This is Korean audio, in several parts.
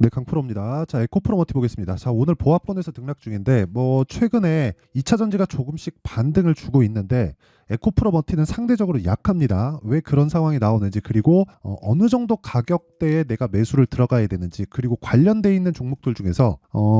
네, 강프로입니다. 자, 에코프로머티 보겠습니다. 자, 오늘 보합권에서 등락 중인데 최근에 2차 전지가 조금씩 반등을 주고 있는데 에코프로머티는 상대적으로 약합니다. 왜 그런 상황이 나오는지, 그리고 어느 정도 가격대에 내가 매수를 들어가야 되는지, 그리고 관련돼 있는 종목들 중에서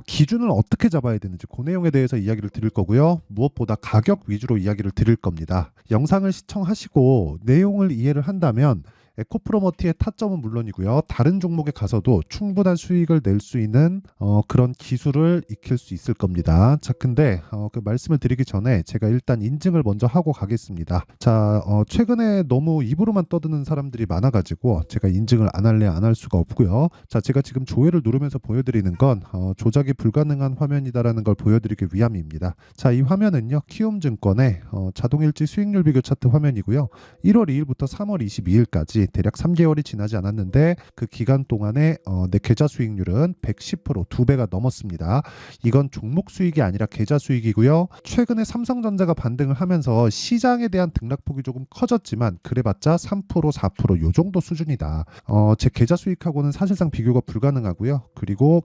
기준을 어떻게 잡아야 되는지, 그 내용에 대해서 이야기를 드릴 거고요. 무엇보다 가격 위주로 이야기를 드릴 겁니다. 영상을 시청하시고 내용을 이해를 한다면 에코프로머티의 타점은 물론이고요. 다른 종목에 가서도 충분한 수익을 낼 수 있는 그런 기술을 익힐 수 있을 겁니다. 자, 근데 그 말씀을 드리기 전에 제가 일단 인증을 먼저 하고 가겠습니다. 자, 최근에 너무 입으로만 떠드는 사람들이 많아가지고 제가 인증을 안 할래 안 할 수가 없고요. 자, 제가 지금 조회를 누르면서 보여드리는 건 조작이 불가능한 화면이다라는 걸 보여드리기 위함입니다. 자, 이 화면은요, 키움증권의 자동일지 수익률 비교 차트 화면이고요. 1월 2일부터 3월 22일까지 대략 3개월이 지나지 않았는데 그 기간 동안에 내 계좌 수익률은 110%, 2배가 넘었습니다. 이건 종목 수익이 아니라 계좌 수익이고요. 최근에 삼성전자가 반등을 하면서 시장에 대한 등락폭이 조금 커졌지만 그래봤자 3%, 4% 요 정도 수준이다. 제 계좌 수익하고는 사실상 비교가 불가능하고요. 그리고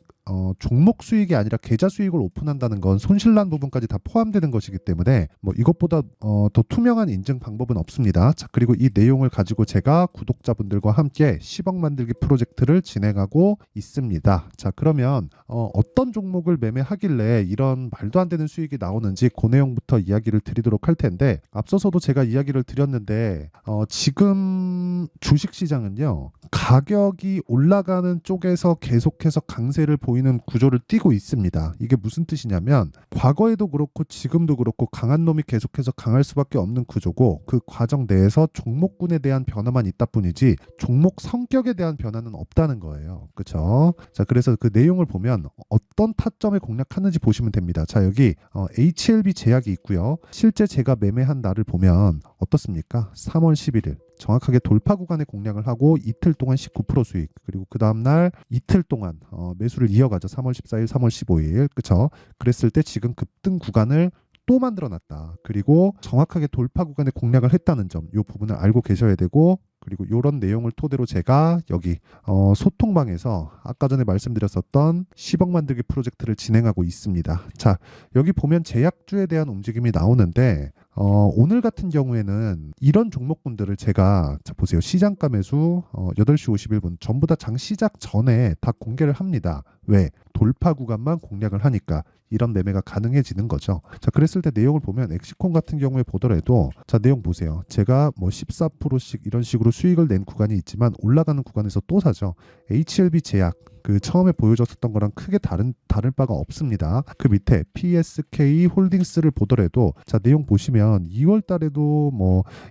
종목 수익이 아니라 계좌 수익을 오픈한다는 건 손실난 부분까지 다 포함되는 것이기 때문에 이것보다 더 투명한 인증 방법은 없습니다. 자, 그리고 이 내용을 가지고 제가 구독자분들과 함께 10억 만들기 프로젝트를 진행하고 있습니다. 자, 그러면 어떤 종목을 매매하길래 이런 말도 안 되는 수익이 나오는지 그 내용부터 이야기를 드리도록 할 텐데, 앞서서도 제가 이야기를 드렸는데 지금 주식시장은요, 가격이 올라가는 쪽에서 계속해서 강세를 보이는 구조를 띠고 있습니다. 이게 무슨 뜻이냐면 과거에도 그렇고 지금도 그렇고 강한 놈이 계속해서 강할 수밖에 없는 구조고, 그 과정 내에서 종목군에 대한 변화만 있다 뿐이지 종목 성격에 대한 변화는 없다는 거예요. 그렇죠? 자, 그래서 그 내용을 보면 어떤 타점에 공략하는지 보시면 됩니다. 자, 여기 HLB 제약이 있고요. 실제 제가 매매한 날을 보면 어떻습니까? 3월 11일 정확하게 돌파 구간에 공략을 하고 이틀 동안 19% 수익, 그리고 그 다음날 이틀 동안 매수를 이어가죠. 3월 14일, 3월 15일. 그쵸? 그랬을 때 지금 급등 구간을 또 만들어 놨다. 그리고 정확하게 돌파 구간에 공략을 했다는 점, 이 부분을 알고 계셔야 되고, 그리고 이런 내용을 토대로 제가 여기 소통방에서 아까 전에 말씀드렸었던 10억 만들기 프로젝트를 진행하고 있습니다. 자, 여기 보면 제약주에 대한 움직임이 나오는데 오늘 같은 경우에는 이런 종목군들을 제가, 자, 보세요. 시장가 매수 8시 51분 전부 다 장 시작 전에 다 공개를 합니다. 왜? 돌파 구간만 공략을 하니까 이런 매매가 가능해지는 거죠. 자, 그랬을 때 내용을 보면 엑시콘 같은 경우에 보더라도, 자, 내용 보세요. 제가 14%씩 이런 식으로 수익을 낸 구간이 있지만 올라가는 구간에서 또 사죠. HLB 제약, 그 처음에 보여줬었던 거랑 크게 다를 바가 없습니다. 그 밑에 PSK 홀딩스를 보더라도, 자, 내용 보시면 2월 달에도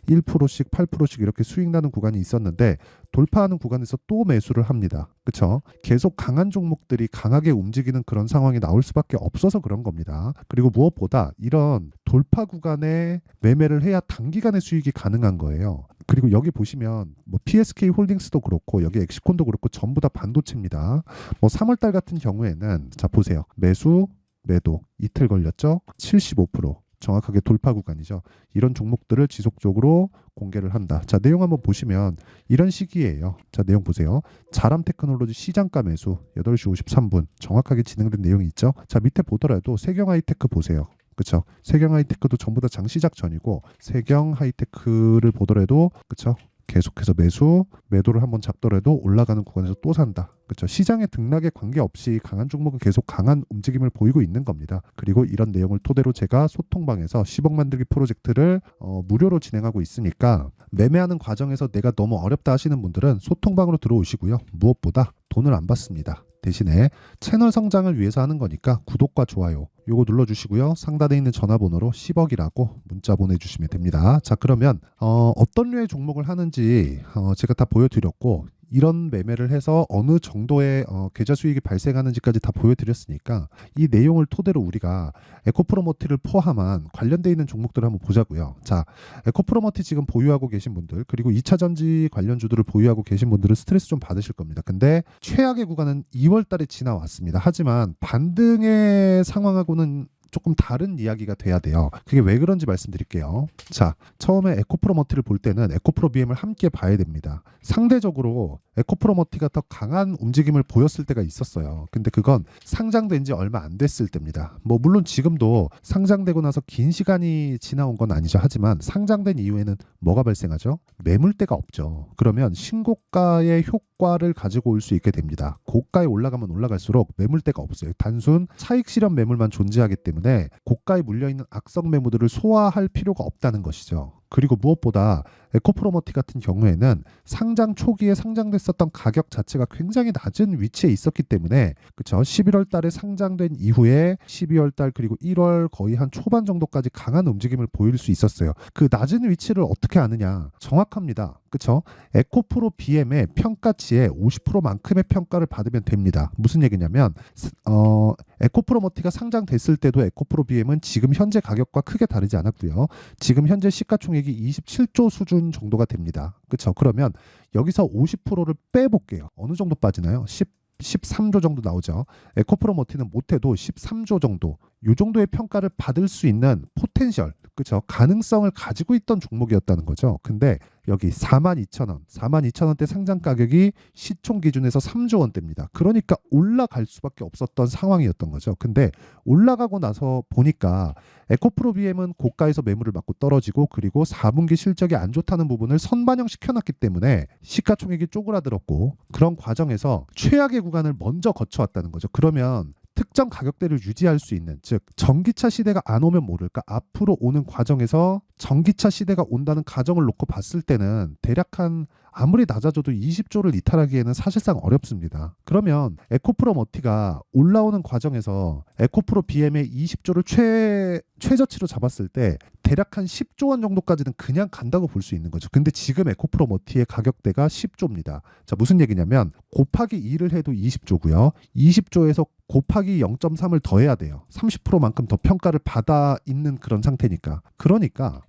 1%씩 8%씩 이렇게 수익 나는 구간이 있었는데 돌파하는 구간에서 또 매수를 합니다. 그렇죠? 계속 강한 종목들이 강하게 움직이는 그런 상황이 나올 수밖에 없어서 그런 겁니다. 그리고 무엇보다 이런 돌파 구간에 매매를 해야 단기간에 수익이 가능한 거예요. 그리고 여기 보시면 PSK 홀딩스도 그렇고 여기 엑시콘도 그렇고 전부 다 반도체입니다. 3월 달 같은 경우에는, 자, 보세요. 매수, 매도 이틀 걸렸죠? 75%. 정확하게 돌파 구간이죠. 이런 종목들을 지속적으로 공개를 한다. 자, 내용 한번 보시면 이런 시기예요. 자, 내용 보세요. 자람 테크놀로지 시장가 매수 8시 53분 정확하게 진행된 내용이 있죠. 자, 밑에 보더라도 세경 하이테크 보세요. 그쵸? 세경 하이테크도 전부 다 장 시작 전이고, 세경 하이테크를 보더라도, 그쵸? 계속해서 매도를 한번 잡더라도 올라가는 구간에서 또 산다. 그렇죠? 시장의 등락에 관계없이 강한 종목은 계속 강한 움직임을 보이고 있는 겁니다. 그리고 이런 내용을 토대로 제가 소통방에서 10억 만들기 프로젝트를 무료로 진행하고 있으니까 매매하는 과정에서 내가 너무 어렵다 하시는 분들은 소통방으로 들어오시고요. 무엇보다 돈을 안 받습니다. 대신에 채널 성장을 위해서 하는 거니까 구독과 좋아요 요거 눌러주시고요. 상단에 있는 전화번호로 10억이라고 문자 보내주시면 됩니다. 자, 그러면 어떤 류의 종목을 하는지 제가 다 보여드렸고, 이런 매매를 해서 어느 정도의 계좌 수익이 발생하는지까지 다 보여드렸으니까 이 내용을 토대로 우리가 에코프로머티를 포함한 관련되어 있는 종목들을 한번 보자고요. 자, 에코프로머티 지금 보유하고 계신 분들, 그리고 2차 전지 관련주들을 보유하고 계신 분들은 스트레스 좀 받으실 겁니다. 근데 최악의 구간은 2월 달에 지나왔습니다. 하지만 반등의 상황하고는 조금 다른 이야기가 돼야 돼요. 그게 왜 그런지 말씀드릴게요. 자, 처음에 에코프로머티를 볼 때는 에코프로 BM을 함께 봐야 됩니다. 상대적으로 에코프로머티가 더 강한 움직임을 보였을 때가 있었어요. 근데 그건 상장된 지 얼마 안 됐을 때입니다. 뭐 물론 지금도 상장되고 나서 긴 시간이 지나온 건 아니죠. 하지만 상장된 이후에는 뭐가 발생하죠? 매물대가 없죠. 그러면 신고가의 효과를 가지고 올 수 있게 됩니다. 고가에 올라가면 올라갈수록 매물대가 없어요. 단순 차익 실현 매물만 존재하기 때문에 고가에 물려있는 악성 매물들을 소화할 필요가 없다는 것이죠. 그리고 무엇보다 에코프로머티 같은 경우에는 상장 초기에 상장됐었던 가격 자체가 굉장히 낮은 위치에 있었기 때문에 그쵸? 11월 달에 상장된 이후에 12월 달 그리고 1월 거의 한 초반 정도까지 강한 움직임을 보일 수 있었어요. 그 낮은 위치를 어떻게 아느냐? 정확합니다. 그쵸? 에코프로 BM의 평가치의 50%만큼의 평가를 받으면 됩니다. 무슨 얘기냐면 에코프로머티가 상장됐을 때도 에코프로 BM은 지금 현재 가격과 크게 다르지 않았고요. 지금 현재 시가총액이 27조 수준 정도가 됩니다. 그렇죠? 그러면 여기서 50%를 빼볼게요. 어느 정도 빠지나요? 13조 정도 나오죠. 에코프로머티는 못해도 13조 정도, 이 정도의 평가를 받을 수 있는 포텐셜, 그렇죠? 가능성을 가지고 있던 종목이었다는 거죠. 근데 여기 42,000원, 42,000원대 상장 가격이 시총 기준에서 3조 원대입니다. 그러니까 올라갈 수밖에 없었던 상황이었던 거죠. 근데 올라가고 나서 보니까 에코프로 BM은 고가에서 매물을 맞고 떨어지고 그리고 4분기 실적이 안 좋다는 부분을 선반영 시켜놨기 때문에 시가총액이 쪼그라들었고 그런 과정에서 최악의 구간을 먼저 거쳐왔다는 거죠. 그러면 특정 가격대를 유지할 수 있는, 즉 전기차 시대가 안 오면 모를까 앞으로 오는 과정에서 전기차 시대가 온다는 가정을 놓고 봤을 때는 대략 한 아무리 낮아져도 20조를 이탈하기에는 사실상 어렵습니다. 그러면 에코프로머티가 올라오는 과정에서 에코프로 BM의 20조를 최저치로 잡았을 때 대략 한 10조 원 정도까지는 그냥 간다고 볼 수 있는 거죠. 근데 지금 에코프로머티의 가격대가 10조입니다. 자, 무슨 얘기냐면 곱하기 2를 해도 20조고요. 20조에서 곱하기 0.3을 더해야 돼요. 30%만큼 더 평가를 받아 있는 그런 상태니까. 그러니까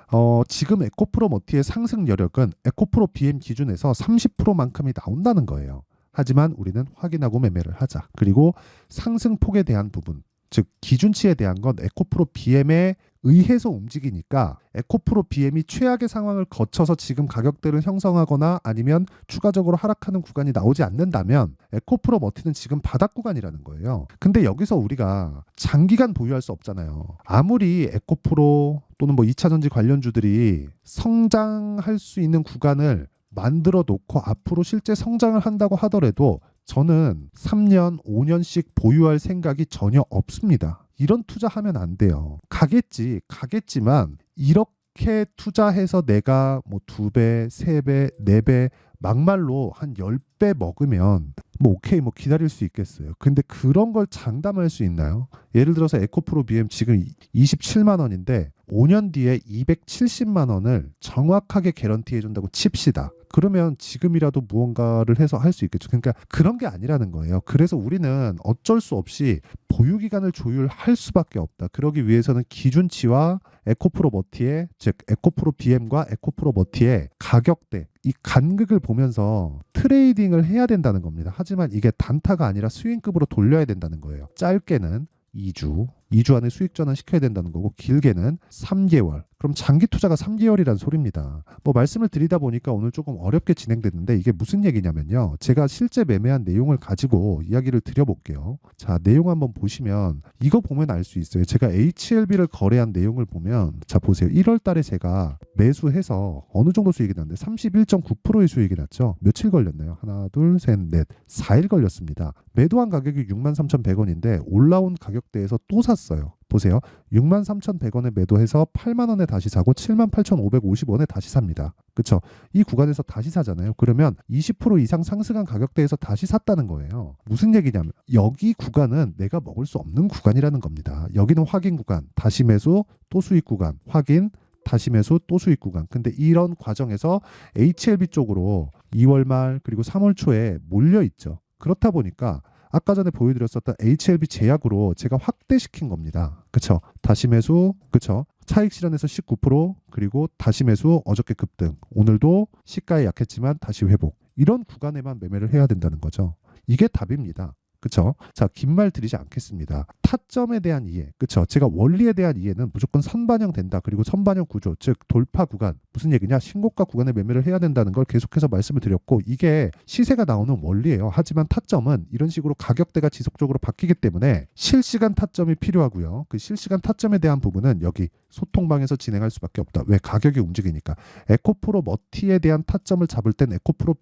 지금 에코프로머티의 상승 여력은 에코프로 BM 기준에서 30%만큼이 나온다는 거예요. 하지만 우리는 확인하고 매매를 하자. 그리고 상승폭에 대한 부분, 즉 기준치에 대한 건 에코프로 BM에 의해서 움직이니까 에코프로 BM이 최악의 상황을 거쳐서 지금 가격대를 형성하거나 아니면 추가적으로 하락하는 구간이 나오지 않는다면 에코프로머티는 지금 바닥 구간이라는 거예요. 근데 여기서 우리가 장기간 보유할 수 없잖아요. 아무리 에코프로 또는 뭐 2차전지 관련주들이 성장할 수 있는 구간을 만들어 놓고 앞으로 실제 성장을 한다고 하더라도 저는 3년, 5년씩 보유할 생각이 전혀 없습니다. 이런 투자하면 안 돼요. 가겠지만 이렇게 투자해서 내가 뭐 2배, 3배, 4배 막말로 한 10배 먹으면 뭐 오케이 뭐 기다릴 수 있겠어요. 근데 그런 걸 장담할 수 있나요? 예를 들어서 에코프로 BM 지금 27만 원인데 5년 뒤에 270만 원을 정확하게 개런티 해준다고 칩시다. 그러면 지금이라도 무언가를 해서 할 수 있겠죠. 그러니까 그런 게 아니라는 거예요. 그래서 우리는 어쩔 수 없이 보유기간을 조율할 수밖에 없다. 그러기 위해서는 기준치와 에코프로머티의, 즉 에코프로 BM과 에코프로머티의 가격대, 이 간극을 보면서 트레이딩을 해야 된다는 겁니다. 하지만 이게 단타가 아니라 스윙급으로 돌려야 된다는 거예요. 짧게는 2주 안에 수익 전환 시켜야 된다는 거고 길게는 3개월. 그럼 장기 투자가 3개월이란 소리입니다. 뭐 말씀을 드리다 보니까 오늘 조금 어렵게 진행됐는데 이게 무슨 얘기냐면요. 제가 실제 매매한 내용을 가지고 이야기를 드려볼게요. 자, 내용 한번 보시면 이거 보면 알 수 있어요. 제가 HLB를 거래한 내용을 보면 자 보세요. 1월 달에 제가 매수해서 어느 정도 수익이 났는데 31.9%의 수익이 났죠. 며칠 걸렸나요? 하나, 둘, 셋, 넷, 4일 걸렸습니다. 매도한 가격이 63,100원인데 올라온 가격대에서 또 샀어요. 보세요. 63,100원에 매도해서 8만 원에 다시 사고 78,550원에 다시 삽니다. 그렇죠? 이 구간에서 다시 사잖아요. 그러면 20% 이상 상승한 가격대에서 다시 샀다는 거예요. 무슨 얘기냐면 여기 구간은 내가 먹을 수 없는 구간이라는 겁니다. 여기는 확인 구간, 다시 매수, 또 수익 구간, 확인, 다시 매수, 또 수익 구간. 근데 이런 과정에서 HLB 쪽으로 2월 말 그리고 3월 초에 몰려 있죠. 그렇다 보니까 아까 전에 보여드렸었던 HLB 제약으로 제가 확대시킨 겁니다. 그쵸? 다시 매수, 그쵸? 차익 실현에서 19% 그리고 다시 매수 어저께 급등. 오늘도 시가에 약했지만 다시 회복. 이런 구간에만 매매를 해야 된다는 거죠. 이게 답입니다. 그쵸? 자, 긴 말 드리지 않겠습니다. 타점에 대한 이해, 그쵸? 제가 원리에 대한 이해는 무조건 선반영된다. 그리고 선반영 구조, 즉 돌파 구간, 무슨 얘기냐? 신고가 구간에 매매를 해야 된다는 걸 계속해서 말씀을 드렸고, 이게 시세가 나오는 원리예요. 하지만 타점은 이런 식으로 가격대가 지속적으로 바뀌기 때문에 실시간 타점이 필요하고요. 그 실시간 타점에 대한 부분은 여기 소통방에서 진행할 수밖에 없다. 왜? 가격이 움직이니까. 에코프로 머티에 대한 타점을 잡을 땐 에코프로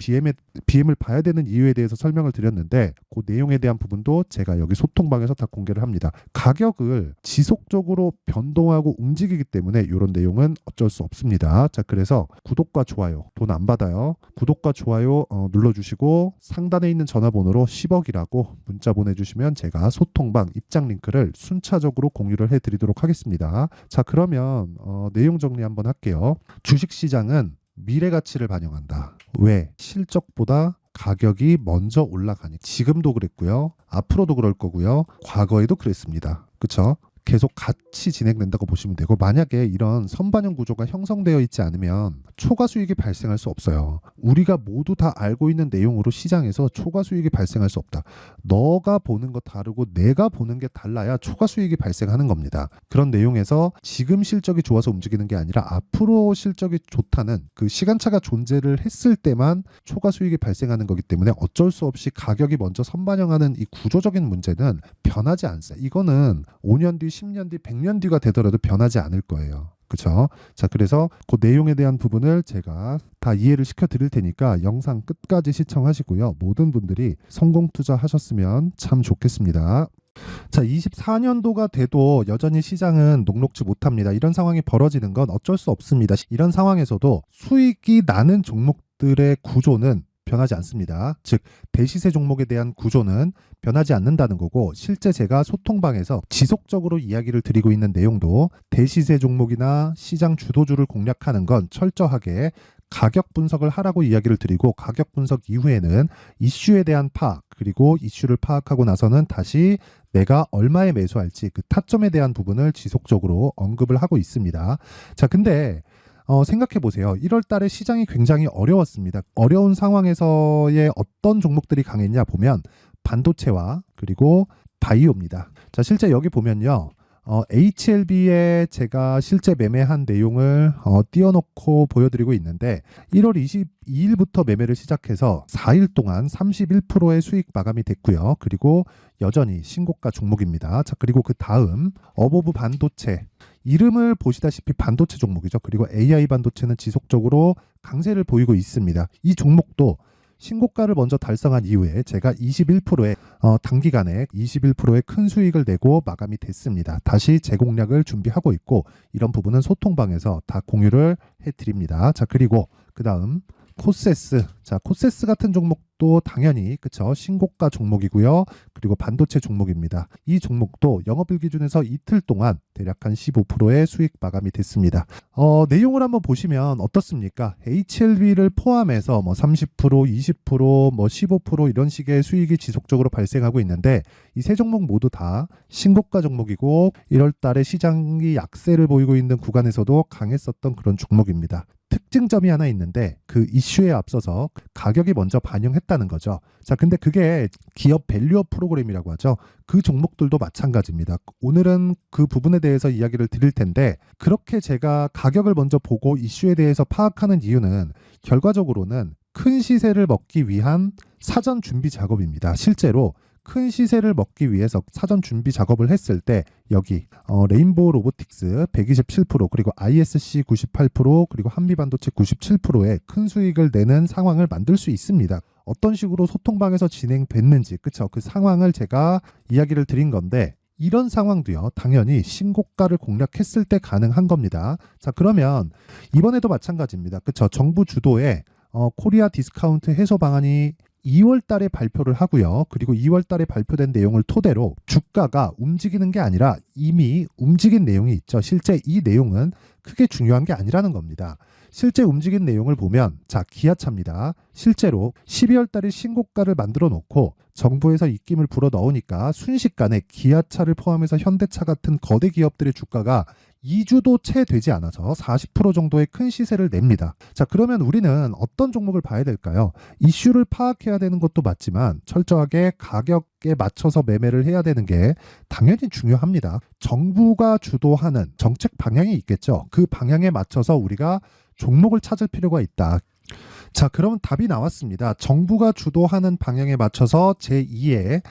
BM을 봐야 되는 이유에 대해서 설명을 드렸는데, 그 내용에 대한 부분도 제가 여기 소통방에서 다 공개를 합니다. 가격을 지속적으로 변동하고 움직이기 때문에 이런 내용은 어쩔 수 없습니다. 자, 그래서 구독과 좋아요, 돈 안 받아요. 구독과 좋아요 눌러주시고 상단에 있는 전화번호로 10억이라고 문자 보내주시면 제가 소통방 입장 링크를 순차적으로 공유를 해드리도록 하겠습니다. 자, 그러면 내용 정리 한번 할게요. 주식시장은 미래 가치를 반영한다. 왜? 실적보다 가격이 먼저 올라가니. 지금도 그랬고요. 앞으로도 그럴 거고요. 과거에도 그랬습니다. 그쵸? 계속 같이 진행된다고 보시면 되고, 만약에 이런 선반영 구조가 형성되어 있지 않으면 초과 수익이 발생할 수 없어요. 우리가 모두 다 알고 있는 내용으로 시장에서 초과 수익이 발생할 수 없다. 너가 보는 거 다르고 내가 보는 게 달라야 초과 수익이 발생하는 겁니다. 그런 내용에서 지금 실적이 좋아서 움직이는 게 아니라 앞으로 실적이 좋다는 그 시간차가 존재를 했을 때만 초과 수익이 발생하는 거기 때문에 어쩔 수 없이 가격이 먼저 선반영하는 이 구조적인 문제는 변하지 않습니다. 이거는 5년 뒤, 10년 뒤, 100년 뒤가 되더라도 변하지 않을 거예요. 그렇죠? 자, 그래서 그 내용에 대한 부분을 제가 다 이해를 시켜 드릴 테니까 영상 끝까지 시청하시고요. 모든 분들이 성공 투자하셨으면 참 좋겠습니다. 자, 24년도가 돼도 여전히 시장은 녹록지 못합니다. 이런 상황이 벌어지는 건 어쩔 수 없습니다. 이런 상황에서도 수익이 나는 종목들의 구조는 변하지 않습니다. 즉, 대시세 종목에 대한 구조는 변하지 않는다는 거고, 실제 제가 소통방에서 지속적으로 이야기를 드리고 있는 내용도 대시세 종목이나 시장 주도주를 공략하는 건 철저하게 가격 분석을 하라고 이야기를 드리고, 가격 분석 이후에는 이슈에 대한 파악, 그리고 이슈를 파악하고 나서는 다시 내가 얼마에 매수할지 그 타점에 대한 부분을 지속적으로 언급을 하고 있습니다. 자, 근데 생각해 보세요. 1월 달에 시장이 굉장히 어려웠습니다. 어려운 상황에서의 어떤 종목들이 강했냐 보면 반도체와 그리고 바이오입니다. 자, 실제 여기 보면요. HLB에 제가 실제 매매한 내용을 띄워놓고 보여드리고 있는데, 1월 22일부터 매매를 시작해서 4일 동안 31%의 수익 마감이 됐고요. 그리고 여전히 신고가 종목입니다. 자, 그리고 그 다음 어보브 반도체, 이름을 보시다시피 반도체 종목이죠. 그리고 AI 반도체는 지속적으로 강세를 보이고 있습니다. 이 종목도 신고가를 먼저 달성한 이후에 제가 21%의 단기간에 21%의 큰 수익을 내고 마감이 됐습니다. 다시 재공략을 준비하고 있고, 이런 부분은 소통방에서 다 공유를 해드립니다. 자, 그리고 그 다음 코세스. 자, 코세스 같은 종목도 당연히 그쵸, 신고가 종목이고요. 그리고 반도체 종목입니다. 이 종목도 영업일 기준에서 이틀 동안 대략 한 15%의 수익 마감이 됐습니다. 내용을 한번 보시면 어떻습니까? HLB를 포함해서 뭐 30%, 20%, 뭐 15% 이런 식의 수익이 지속적으로 발생하고 있는데, 이 세 종목 모두 다 신고가 종목이고 1월 달에 시장이 약세를 보이고 있는 구간에서도 강했었던 그런 종목입니다. 특징점이 하나 있는데, 그 이슈에 앞서서 가격이 먼저 반영했다는 거죠. 자, 근데 그게 기업 밸류업 프로그램이라고 하죠. 그 종목들도 마찬가지입니다. 오늘은 그 부분에 대해서 이야기를 드릴 텐데, 그렇게 제가 가격을 먼저 보고 이슈에 대해서 파악하는 이유는 결과적으로는 큰 시세를 먹기 위한 사전 준비 작업입니다. 실제로 큰 시세를 먹기 위해서 사전 준비 작업을 했을 때 여기 레인보우 로보틱스 127%, 그리고 ISC 98%, 그리고 한미반도체 97%의 큰 수익을 내는 상황을 만들 수 있습니다. 어떤 식으로 소통방에서 진행됐는지, 그쵸? 그 상황을 제가 이야기를 드린 건데, 이런 상황도요, 당연히 신고가를 공략했을 때 가능한 겁니다. 자, 그러면 이번에도 마찬가지입니다. 그쵸? 정부 주도의 코리아 디스카운트 해소 방안이 2월 달에 발표를 하고요. 그리고 2월 달에 발표된 내용을 토대로 주가가 움직이는 게 아니라 이미 움직인 내용이 있죠. 실제 이 내용은 크게 중요한 게 아니라는 겁니다. 실제 움직인 내용을 보면, 자, 기아차입니다. 실제로 12월 달에 신고가를 만들어 놓고 정부에서 입김을 불어 넣으니까 순식간에 기아차를 포함해서 현대차 같은 거대 기업들의 주가가 2주도 채 되지 않아서 40% 정도의 큰 시세를 냅니다. 자, 그러면 우리는 어떤 종목을 봐야 될까요? 이슈를 파악해야 되는 것도 맞지만 철저하게 가격에 맞춰서 매매를 해야 되는 게 당연히 중요합니다. 정부가 주도하는 정책 방향이 있겠죠. 그 방향에 맞춰서 우리가 종목을 찾을 필요가 있다. 자, 그럼 답이 나왔습니다. 정부가 주도하는 방향에 맞춰서 제2의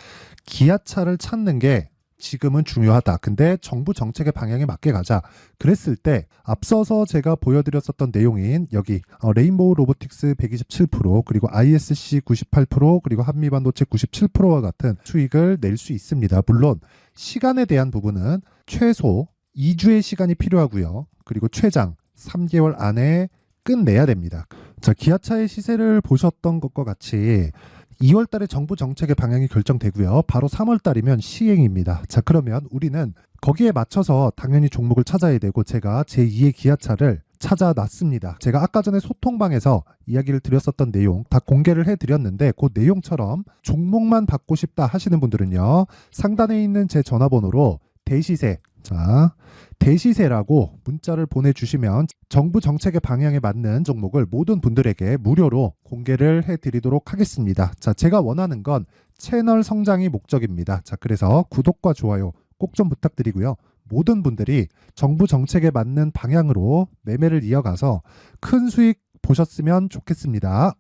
기아차를 찾는 게 지금은 중요하다. 근데 정부 정책의 방향에 맞게 가자. 그랬을 때 앞서서 제가 보여드렸었던 내용인 여기 레인보우 로보틱스 127% 그리고 ISC 98% 그리고 한미반도체 97%와 같은 수익을 낼 수 있습니다. 물론 시간에 대한 부분은 최소 2주의 시간이 필요하고요. 그리고 최장 3개월 안에 끝내야 됩니다. 자, 기아차의 시세를 보셨던 것과 같이 2월 달에 정부 정책의 방향이 결정되고요. 바로 3월 달이면 시행입니다. 자, 그러면 우리는 거기에 맞춰서 당연히 종목을 찾아야 되고 제가 제2의 기아차를 찾아놨습니다. 제가 아까 전에 소통방에서 이야기를 드렸었던 내용 다 공개를 해드렸는데 그 내용처럼 종목만 받고 싶다 하시는 분들은요. 상단에 있는 제 전화번호로 대시세, 자, 대시세라고 문자를 보내주시면 정부 정책의 방향에 맞는 종목을 모든 분들에게 무료로 공개를 해드리도록 하겠습니다. 자, 제가 원하는 건 채널 성장이 목적입니다. 자, 그래서 구독과 좋아요 꼭 좀 부탁드리고요. 모든 분들이 정부 정책에 맞는 방향으로 매매를 이어가서 큰 수익 보셨으면 좋겠습니다.